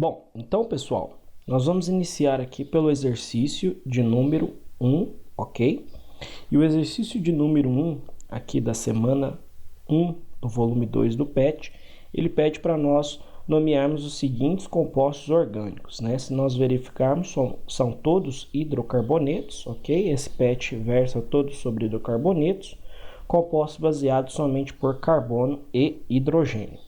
Bom, então pessoal, nós vamos iniciar aqui pelo exercício de número 1, ok? E o exercício de número 1, aqui da semana 1 do volume 2 do PET, ele pede para nós nomearmos os seguintes compostos orgânicos, né? Se nós verificarmos, são todos hidrocarbonetos, ok? Esse PET versa todos sobre hidrocarbonetos, compostos baseados somente por carbono e hidrogênio.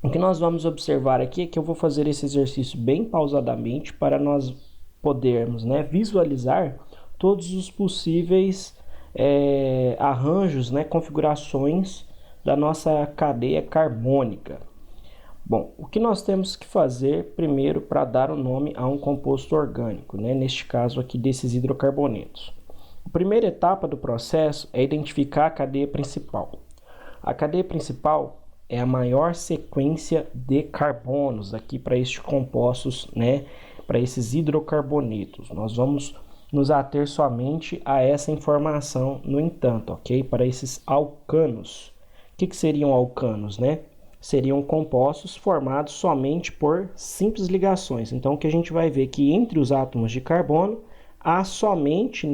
O que nós vamos observar aqui é que eu vou fazer esse exercício bem pausadamente para nós podermos, visualizar todos os possíveis arranjos, configurações da nossa cadeia carbônica. Bom, o que nós temos que fazer primeiro para dar o nome a um composto orgânico, neste caso aqui desses hidrocarbonetos? A primeira etapa do processo é identificar a cadeia principal. A cadeia principal é a maior sequência de carbonos aqui para estes compostos, para esses hidrocarbonetos. Nós vamos nos ater somente a essa informação, no entanto, ok? Para esses alcanos. O que seriam alcanos, Seriam compostos formados somente por simples ligações. Então, o que a gente vai ver que entre os átomos de carbono há somente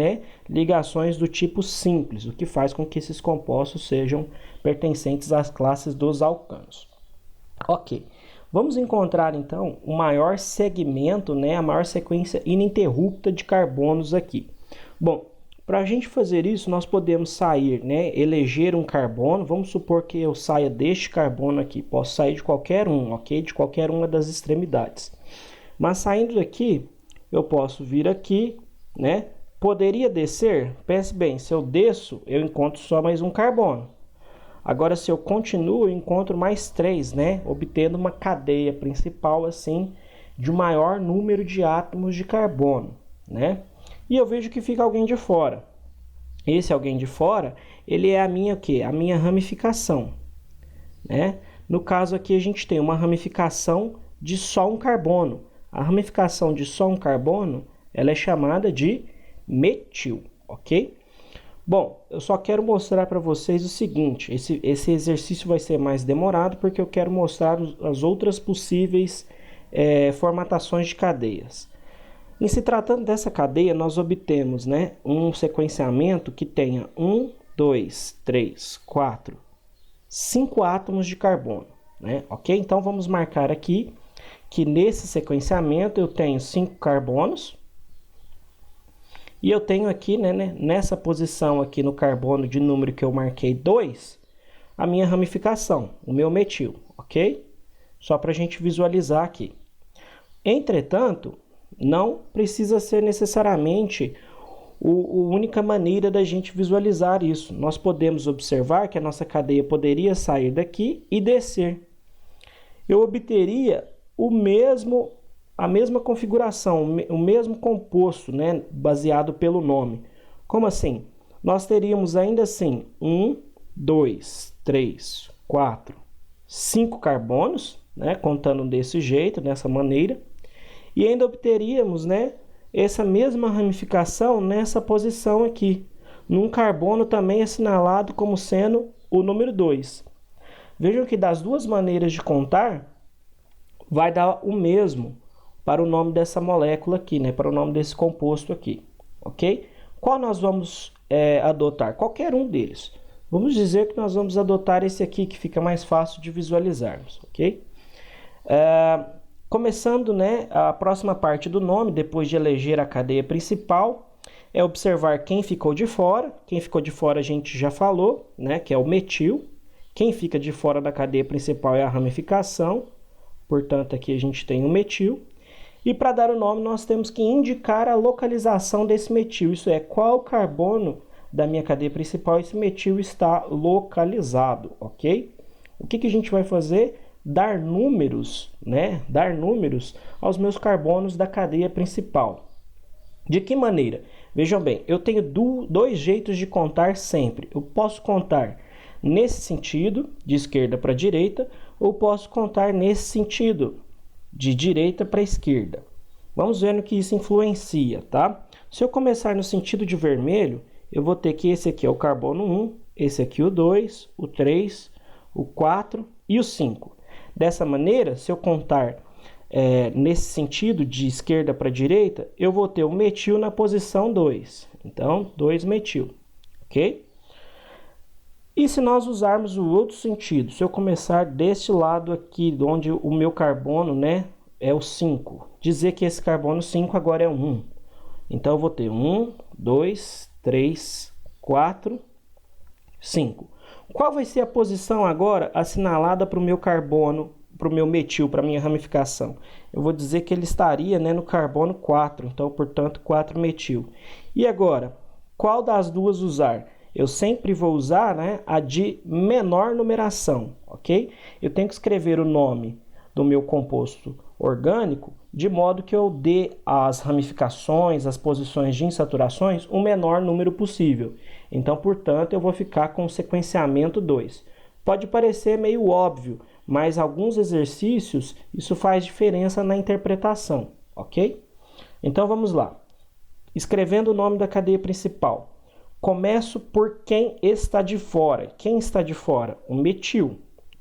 ligações do tipo simples, o que faz com que esses compostos sejam pertencentes às classes dos alcanos. Ok, vamos encontrar então o maior segmento, a maior sequência ininterrupta de carbonos aqui. Bom, para a gente fazer isso, nós podemos sair, eleger um carbono. Vamos supor que eu saia deste carbono aqui, posso sair de qualquer um, ok? De qualquer uma das extremidades. Mas saindo daqui, eu posso vir aqui, Poderia descer? Pense bem, se eu desço, eu encontro só mais um carbono. Agora, se eu continuo, eu encontro mais 3, Obtendo uma cadeia principal, assim, de maior número de átomos de carbono, E eu vejo que fica alguém de fora. Esse alguém de fora, ele é a minha o quê? A minha ramificação, No caso aqui, a gente tem uma ramificação de só um carbono. A ramificação de só um carbono, ela é chamada de metil, ok? Bom, eu só quero mostrar para vocês o seguinte, esse exercício vai ser mais demorado porque eu quero mostrar as outras possíveis formatações de cadeias. Em se tratando dessa cadeia, nós obtemos um sequenciamento que tenha 1, 2, 3, 4, 5 átomos de carbono, ok? Então vamos marcar aqui que nesse sequenciamento eu tenho 5 carbonos. E eu tenho aqui, nessa posição aqui no carbono de número que eu marquei 2, a minha ramificação, o meu metil, ok? Só para a gente visualizar aqui. Entretanto, não precisa ser necessariamente a única maneira da gente visualizar isso. Nós podemos observar que a nossa cadeia poderia sair daqui e descer. Eu obteria a mesma configuração, o mesmo composto, baseado pelo nome. Como assim? Nós teríamos ainda assim 1, 2, 3, 4, 5 carbonos, contando desse jeito, dessa maneira, e ainda obteríamos, essa mesma ramificação nessa posição aqui, num carbono também assinalado como sendo o número 2. Vejam que das duas maneiras de contar, vai dar o mesmo para o nome dessa molécula aqui, para o nome desse composto aqui, ok? Qual nós vamos adotar? Qualquer um deles. Vamos dizer que nós vamos adotar esse aqui, que fica mais fácil de visualizarmos, ok? Começando, a próxima parte do nome, depois de eleger a cadeia principal, é observar quem ficou de fora. Quem ficou de fora a gente já falou, que é o metil. Quem fica de fora da cadeia principal é a ramificação. Portanto, aqui a gente tem o metil. E para dar o nome, nós temos que indicar a localização desse metil. Isso é, qual carbono da minha cadeia principal esse metil está localizado, ok? O que a gente vai fazer? Dar números, Dar números aos meus carbonos da cadeia principal. De que maneira? Vejam bem, eu tenho dois jeitos de contar sempre. Eu posso contar nesse sentido, de esquerda para direita, ou posso contar nesse sentido, de direita para esquerda. Vamos ver no que isso influencia, tá? Se eu começar no sentido de vermelho, eu vou ter que esse aqui é o carbono 1, esse aqui o 2, o 3, o 4 e o 5. Dessa maneira, se eu contar nesse sentido, de esquerda para direita, eu vou ter o metil na posição 2. Então, 2-metil, ok? E se nós usarmos o outro sentido, se eu começar deste lado aqui, onde o meu carbono, né, é o 5, dizer que esse carbono 5 agora é 1. Então, eu vou ter 1, 2, 3, 4, 5. Qual vai ser a posição agora assinalada para o meu carbono, para o meu metil, para a minha ramificação? Eu vou dizer que ele estaria, né, no carbono 4, então, portanto, 4-metil. E agora, qual das duas usar? Eu sempre vou usar, né, a de menor numeração, ok? Eu tenho que escrever o nome do meu composto orgânico de modo que eu dê às ramificações, às posições de insaturações, o menor número possível. Então, portanto, eu vou ficar com o sequenciamento 2. Pode parecer meio óbvio, mas alguns exercícios isso faz diferença na interpretação, ok? Então, vamos lá. Escrevendo o nome da cadeia principal. Começo por quem está de fora. Quem está de fora? O metil,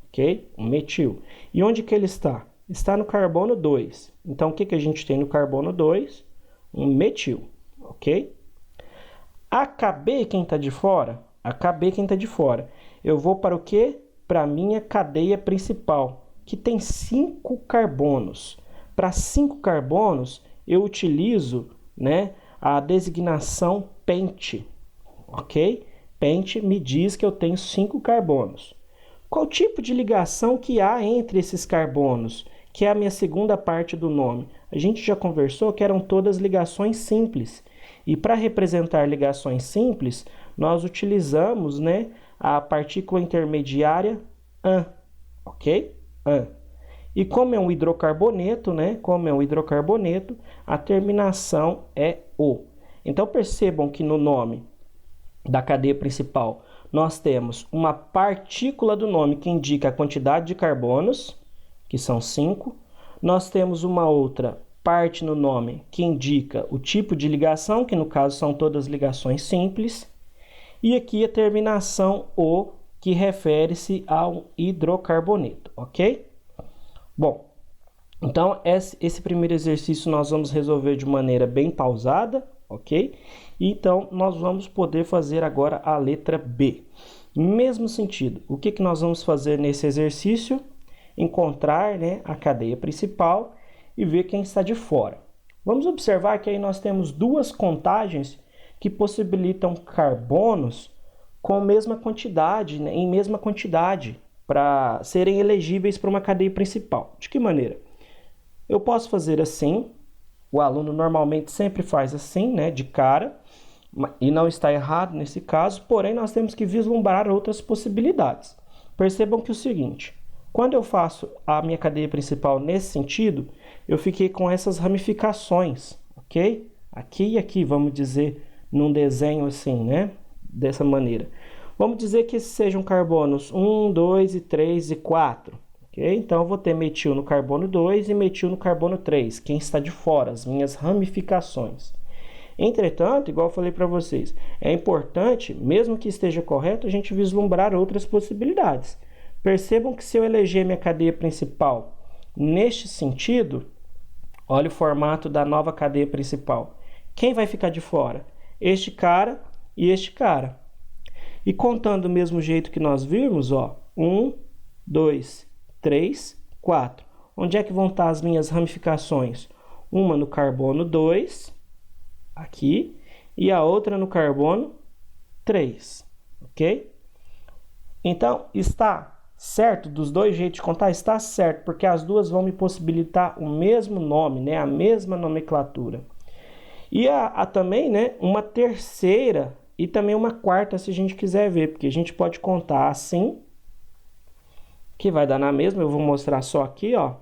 ok? O metil. E onde que ele está? Está no carbono 2. Então, o que a gente tem no carbono 2? Um metil, ok? AKB, quem está de fora? AKB, quem está de fora. Eu vou para o quê? Para a minha cadeia principal, que tem 5 carbonos. Para 5 carbonos, eu utilizo, né, a designação pente, ok? Pente me diz que eu tenho 5 carbonos. Qual tipo de ligação que há entre esses carbonos? Que é a minha segunda parte do nome. A gente já conversou que eram todas ligações simples. E para representar ligações simples, nós utilizamos, né, a partícula intermediária AN, ok? AN. E como é um hidrocarboneto, né, a terminação é O. Então percebam que no nome da cadeia principal nós temos uma partícula do nome que indica a quantidade de carbonos, que são 5. Nós temos uma outra parte no nome que indica o tipo de ligação, que no caso são todas ligações simples. E aqui a terminação O, que refere-se ao hidrocarboneto, ok? Bom, então esse primeiro exercício nós vamos resolver de maneira bem pausada, ok? Então, nós vamos poder fazer agora a letra B. Mesmo sentido, o que nós vamos fazer nesse exercício? Encontrar, né, a cadeia principal e ver quem está de fora. Vamos observar que aí nós temos duas contagens que possibilitam carbonos com mesma quantidade, né, em mesma quantidade, para serem elegíveis para uma cadeia principal. De que maneira? Eu posso fazer assim, o aluno normalmente sempre faz assim, né, de cara, e não está errado nesse caso, porém nós temos que vislumbrar outras possibilidades. Percebam que é o seguinte, quando eu faço a minha cadeia principal nesse sentido, eu fiquei com essas ramificações, ok? Aqui e aqui, vamos dizer, num desenho assim, né, dessa maneira. Vamos dizer que esses sejam carbonos 1, 2, 3 e 4. Okay? Então, eu vou ter metil no carbono 2 e metil no carbono 3, quem está de fora, as minhas ramificações. Entretanto, igual eu falei para vocês, é importante, mesmo que esteja correto, a gente vislumbrar outras possibilidades. Percebam que se eu eleger minha cadeia principal neste sentido, olha o formato da nova cadeia principal. Quem vai ficar de fora? Este cara e este cara. E contando do mesmo jeito que nós vimos, ó, 1, 2, 3, 4. Onde é que vão estar as minhas ramificações? Uma no carbono 2, aqui, e a outra no carbono 3, ok? Então, está certo? Dos dois jeitos de contar, está certo, porque as duas vão me possibilitar o mesmo nome, né? A mesma nomenclatura. E há também, né, uma terceira e também uma quarta, se a gente quiser ver, porque a gente pode contar assim, que vai dar na mesma. Eu vou mostrar só aqui, ó,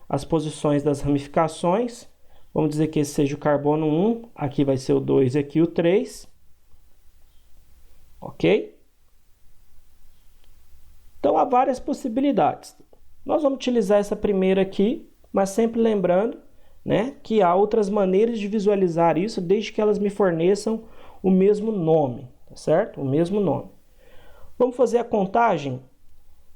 as posições das ramificações. Vamos dizer que esse seja o carbono 1, aqui vai ser o 2 e aqui o 3. Ok? Então, há várias possibilidades. Nós vamos utilizar essa primeira aqui, mas sempre lembrando, né, que há outras maneiras de visualizar isso, desde que elas me forneçam o mesmo nome, tá certo? O mesmo nome. Vamos fazer a contagem?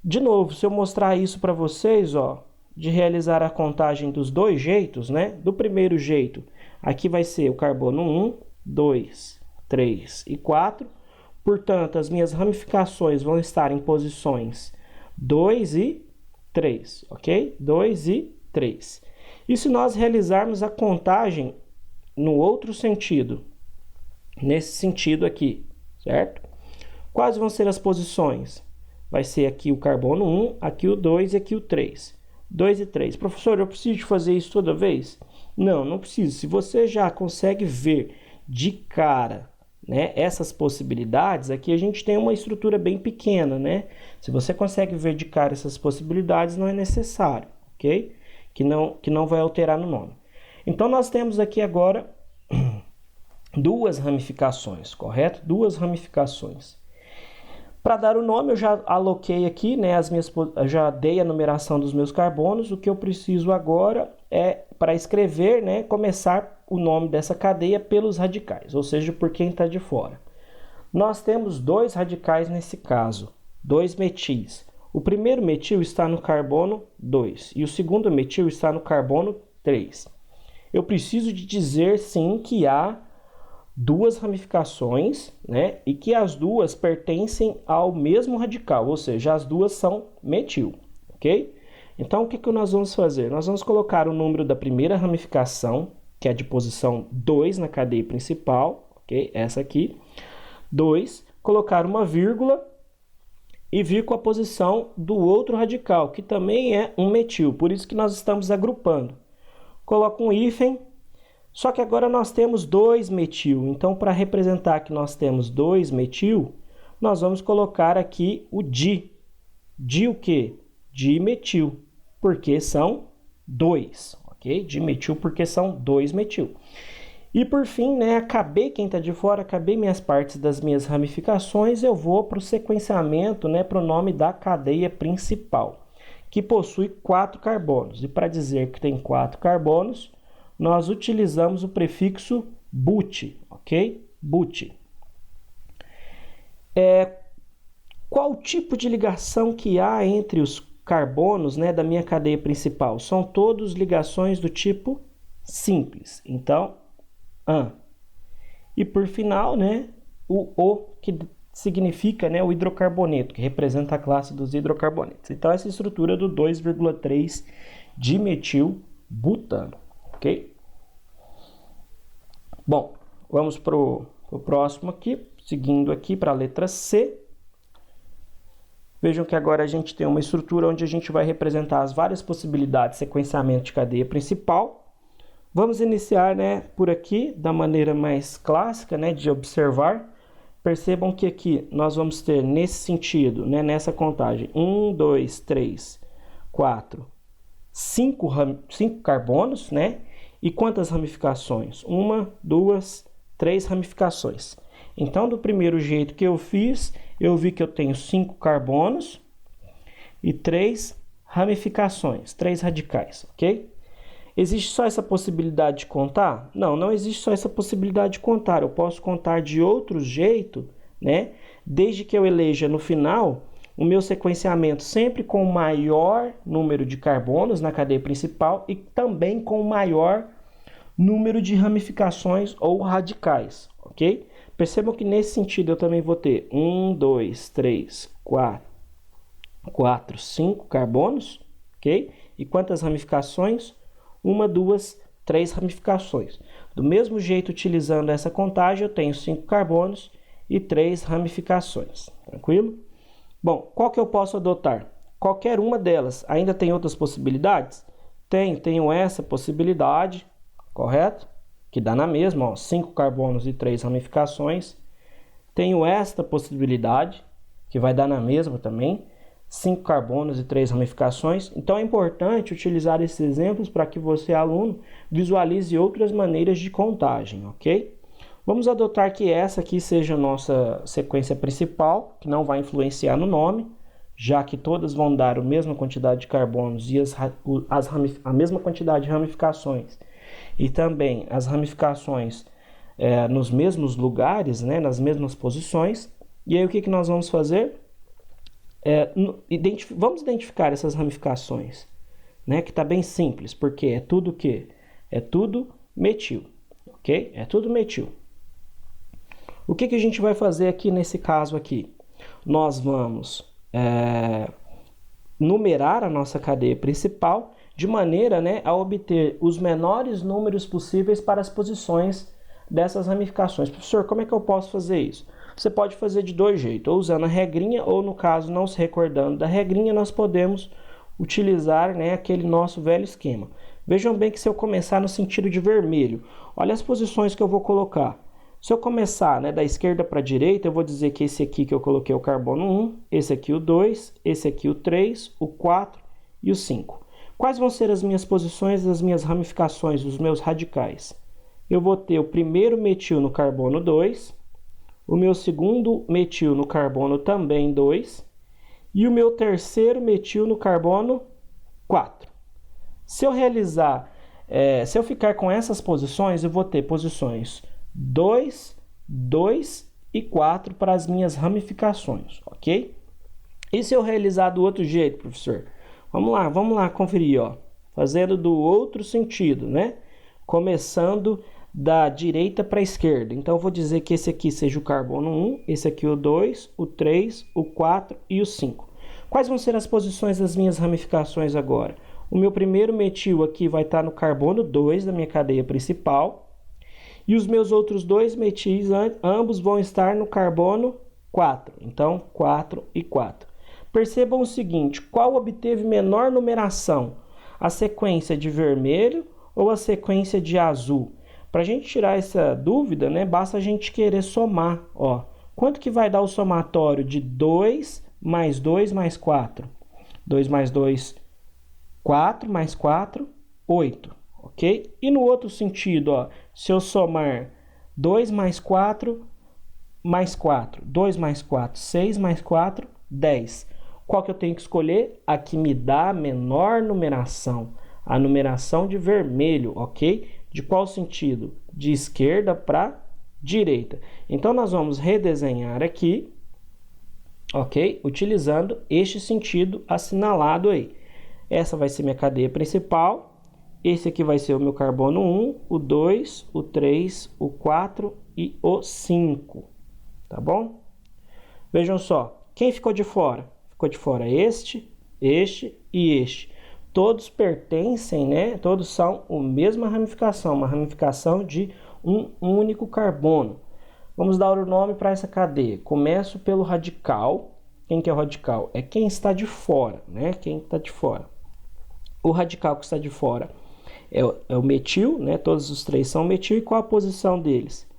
De novo, se eu mostrar isso para vocês, ó, de realizar a contagem dos dois jeitos, né? Do primeiro jeito, aqui vai ser o carbono 1, 2, 3 e 4. Portanto, as minhas ramificações vão estar em posições 2 e 3, ok? 2 e 3. E se nós realizarmos a contagem no outro sentido, nesse sentido aqui, certo? Quais vão ser as posições? Vai ser aqui o carbono 1, aqui o 2 e aqui o 3. 2 e 3. Professor, eu preciso fazer isso toda vez? Não, não precisa. Se você já consegue ver de cara, né, essas possibilidades, aqui a gente tem uma estrutura bem pequena, né? Se você consegue ver de cara essas possibilidades, não é necessário, ok? Que não vai alterar no nome. Então, nós temos aqui agora duas ramificações, correto? Duas ramificações. Para dar o nome, eu já aloquei aqui, né, já dei a numeração dos meus carbonos. O que eu preciso agora é, para escrever, né, começar o nome dessa cadeia pelos radicais, ou seja, por quem está de fora. Nós temos dois radicais nesse caso, dois metis. O primeiro metil está no carbono 2 e o segundo metil está no carbono 3. Eu preciso de dizer, sim, que há duas ramificações, né, e que as duas pertencem ao mesmo radical, ou seja, as duas são metil, ok? Então, o que nós vamos fazer? Nós vamos colocar o número da primeira ramificação, que é de posição 2 na cadeia principal, ok? Essa aqui. 2, colocar uma vírgula e vir com a posição do outro radical, que também é um metil, por isso que nós estamos agrupando. Coloco um hífen. Só que agora nós temos 2 metil, então para representar que nós temos 2 metil, nós vamos colocar aqui o di. Di o quê? Dimetil, porque são 2, ok? Dimetil porque são 2 metil. E por fim, né, acabei, quem está de fora, acabei minhas partes das minhas ramificações, eu vou para o sequenciamento, né, para o nome da cadeia principal, que possui 4 carbonos. E para dizer que tem 4 carbonos, nós utilizamos o prefixo but, ok? But. Qual tipo de ligação que há entre os carbonos, né, da minha cadeia principal? São todos ligações do tipo simples. Então, an. E por final, né, o que significa, né, o hidrocarboneto, que representa a classe dos hidrocarbonetos. Então, essa estrutura do 2,3 dimetilbutano. Ok? Bom, vamos para o próximo aqui, seguindo aqui para a letra C. Vejam que agora a gente tem uma estrutura onde a gente vai representar as várias possibilidades de sequenciamento de cadeia principal. Vamos iniciar, né, por aqui, da maneira mais clássica, né, de observar. Percebam que aqui nós vamos ter, nesse sentido, né, nessa contagem, 1, 2, 3, 4, 5 carbonos, né? E quantas ramificações? 1, 2, 3 ramificações. Então, do primeiro jeito que eu fiz, eu vi que eu tenho 5 carbonos e 3 ramificações, 3 radicais, ok? Existe só essa possibilidade de contar? Não, não existe só essa possibilidade de contar. Eu posso contar de outro jeito, né? Desde que eu eleja no final o meu sequenciamento sempre com o maior número de carbonos na cadeia principal e também com o maior número de ramificações ou radicais, ok? Percebam que nesse sentido eu também vou ter 1, 2, 3, 4, 5 carbonos, ok? E quantas ramificações? 1, 2, 3 ramificações. Do mesmo jeito, utilizando essa contagem, eu tenho 5 carbonos e 3 ramificações, tranquilo? Bom, qual que eu posso adotar? Qualquer uma delas. Ainda tem outras possibilidades? Tenho essa possibilidade, correto? Que dá na mesma, ó, 5 carbonos e 3 ramificações. Tenho esta possibilidade, que vai dar na mesma também, 5 carbonos e 3 ramificações. Então é importante utilizar esses exemplos para que você, aluno, visualize outras maneiras de contagem, ok? Vamos adotar que essa aqui seja a nossa sequência principal, que não vai influenciar no nome, já que todas vão dar a mesma quantidade de carbonos e a mesma quantidade de ramificações. E também as ramificações nos mesmos lugares, né, nas mesmas posições. E aí o que nós vamos fazer? Vamos identificar essas ramificações. né? Que está bem simples, porque é tudo o quê? É tudo metil, ok? É tudo metil. O que a gente vai fazer aqui nesse caso aqui? Nós vamos numerar a nossa cadeia principal de maneira, né, a obter os menores números possíveis para as posições dessas ramificações. Professor, como é que eu posso fazer isso? Você pode fazer de dois jeitos, ou usando a regrinha, ou no caso, não se recordando da regrinha, nós podemos utilizar, né, aquele nosso velho esquema. Vejam bem que se eu começar no sentido de vermelho, olha as posições que eu vou colocar. Se eu começar, né, da esquerda para a direita, eu vou dizer que esse aqui que eu coloquei é o carbono 1, esse aqui o 2, esse aqui o 3, o 4 e o 5. Quais vão ser as minhas posições, as minhas ramificações, os meus radicais? Eu vou ter o primeiro metil no carbono 2, o meu segundo metil no carbono também 2 e o meu terceiro metil no carbono 4. Se eu realizar, se eu ficar com essas posições, eu vou ter posições 2, 2 e 4 para as minhas ramificações, ok? E se eu realizar do outro jeito, professor? Vamos lá conferir, ó. Fazendo do outro sentido, né? Começando da direita para a esquerda. Então, eu vou dizer que esse aqui seja o carbono 1, esse aqui o 2, o 3, o 4 e o 5. Quais vão ser as posições das minhas ramificações agora? O meu primeiro metil aqui vai estar no carbono 2 da minha cadeia principal. E os meus outros dois metis, ambos vão estar no carbono 4. Então, 4 e 4. Percebam o seguinte, qual obteve menor numeração? A sequência de vermelho ou a sequência de azul? Para a gente tirar essa dúvida, né, basta a gente querer somar. Ó. Quanto que vai dar o somatório de 2 mais 2 mais 4? 2 mais 2, 4 mais 4, 8. Ok? E no outro sentido, ó, se eu somar 2 mais 4 mais 4, 2 mais 4, 6 mais 4, 10. Qual que eu tenho que escolher? A que me dá a menor numeração, a numeração de vermelho, ok? De qual sentido? De esquerda para direita. Então, nós vamos redesenhar aqui, ok? Utilizando este sentido assinalado aí. Essa vai ser minha cadeia principal. Esse aqui vai ser o meu carbono 1, o 2, o 3, o 4 e o 5. Tá bom? Vejam só, quem ficou de fora? Ficou de fora este e este. Todos pertencem, né? Todos são a mesma ramificação, uma ramificação de um único carbono. Vamos dar o nome para essa cadeia. Começo pelo radical. Quem que é o radical? É quem está de fora, né? Quem está de fora. O radical que está de fora é o metil, né? Todos os três são metil. E qual a posição deles?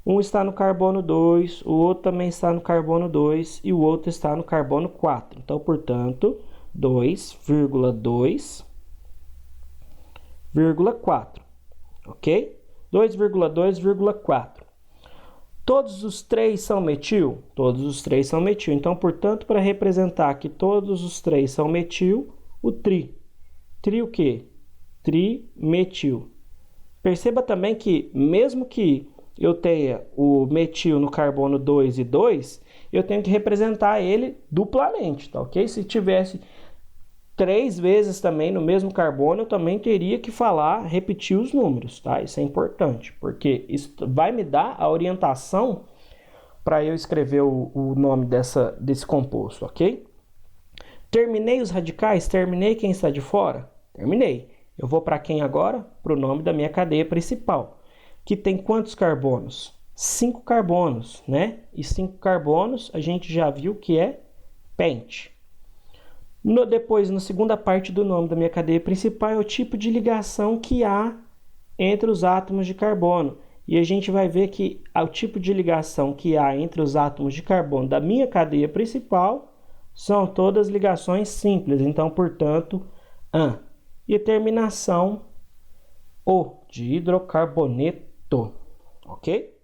Um está no carbono 2, o outro também está no carbono 2 e o outro está no carbono 4. Então, portanto, 2,2,4, ok? 2,2,4. Todos os três são metil? Todos os três são metil. Então, portanto, para representar que todos os três são metil, o tri. Tri o quê? Trimetil. Perceba também que, mesmo que eu tenha o metil no carbono 2 e 2, eu tenho que representar ele duplamente, tá ok? Se tivesse 3 vezes também no mesmo carbono, eu também teria que repetir os números, tá? Isso é importante, porque isso vai me dar a orientação para eu escrever o nome desse composto, ok? Terminei os radicais? Terminei quem está de fora? Terminei. Eu vou para quem agora? Para o nome da minha cadeia principal, que tem quantos carbonos? 5 carbonos, né? E 5 carbonos a gente já viu que é pente. Depois, na segunda parte do nome da minha cadeia principal, é o tipo de ligação que há entre os átomos de carbono. E a gente vai ver que o tipo de ligação que há entre os átomos de carbono da minha cadeia principal são todas ligações simples. Então, portanto, AN. E a terminação O, de hidrocarboneto, ok?